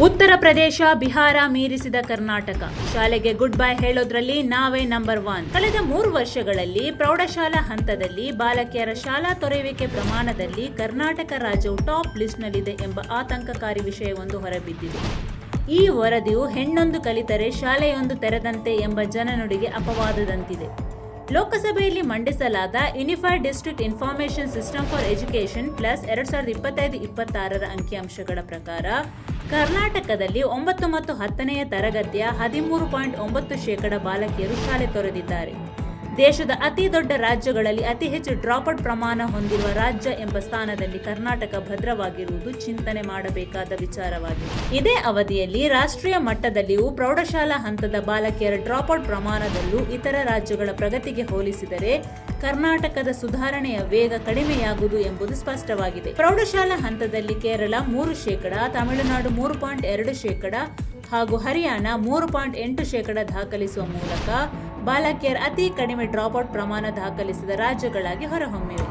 ಉತ್ತರ ಪ್ರದೇಶ, ಬಿಹಾರ ಮೀರಿಸಿದ ಕರ್ನಾಟಕ. ಶಾಲೆಗೆ good bye ಹೇಳೋದ್ರಲ್ಲಿ ನಾವೇ number 1. ಕಳೆದ 3 ವರ್ಷಗಳಲ್ಲಿ ಪ್ರೌಢಶಾಲಾ ಹಂತದಲ್ಲಿ ಬಾಲಕಿಯರ ಶಾಲಾ ತೊರೆಯುವಿಕೆ ಪ್ರಮಾಣದಲ್ಲಿ ಕರ್ನಾಟಕ ರಾಜ್ಯವು ಟಾಪ್ ಲಿಸ್ಟ್ನಲ್ಲಿದೆ ಎಂಬ ಆತಂಕಕಾರಿ ವಿಷಯವೊಂದು ಹೊರಬಿದ್ದಿದೆ. ಈ ವರದಿಯು ಹೆಣ್ಣೊಂದು ಕಲಿತರೆ ಶಾಲೆಯೊಂದು ತೆರೆದಂತೆ ಎಂಬ ಜನನುಡಿಗೆ ಅಪವಾದದಂತಿದೆ. ಲೋಕಸಭೆಯಲ್ಲಿ ಮಂಡಿಸಲಾದ unified district information system for education plus 2025-26 ಅಂಕಿಅಂಶಗಳ ಪ್ರಕಾರ ಕರ್ನಾಟಕದಲ್ಲಿ 9 ಮತ್ತು 10ನೇ ತರಗತಿಯ 13.9% ಬಾಲಕಿಯರು ಶಾಲೆ ತೊರೆದಿದ್ದಾರೆ. ದೇಶದ ಅತಿ ದೊಡ್ಡ ರಾಜ್ಯಗಳಲ್ಲಿ ಅತಿ ಹೆಚ್ಚು ಡ್ರಾಪ್ಔಟ್ ಪ್ರಮಾಣ ಹೊಂದಿರುವ ರಾಜ್ಯ ಎಂಬ ಸ್ಥಾನದಲ್ಲಿ ಕರ್ನಾಟಕ ಭದ್ರವಾಗಿರುವುದು ಚಿಂತನೆ ಮಾಡಬೇಕಾದ ವಿಚಾರವಾಗಿದೆ. ಇದೇ ಅವಧಿಯಲ್ಲಿ ರಾಷ್ಟ್ರೀಯ ಮಟ್ಟದಲ್ಲಿಯೂ ಪ್ರೌಢಶಾಲಾ ಹಂತದ ಬಾಲಕಿಯರ ಡ್ರಾಪ್ಔಟ್ ಪ್ರಮಾಣದಲ್ಲೂ ಇತರ ರಾಜ್ಯಗಳ ಪ್ರಗತಿಗೆ ಹೋಲಿಸಿದರೆ ಕರ್ನಾಟಕದ ಸುಧಾರಣೆಯ ವೇಗ ಕಡಿಮೆಯಾಗುವುದು ಎಂಬುದು ಸ್ಪಷ್ಟವಾಗಿದೆ. ಪ್ರೌಢಶಾಲಾ ಹಂತದಲ್ಲಿ ಕೇರಳ 3%, ತಮಿಳುನಾಡು 3.2% ಹಾಗೂ ಹರಿಯಾಣ 3.8% ದಾಖಲಿಸುವ ಮೂಲಕ ಬಾಲಕಿಯರ ಅತಿ ಕಡಿಮೆ ಡ್ರಾಪ್ಔಟ್ ಪ್ರಮಾಣ ದಾಖಲಿಸಿದ ರಾಜ್ಯಗಳಾಗಿ ಹೊರಹೊಮ್ಮಿವೆ.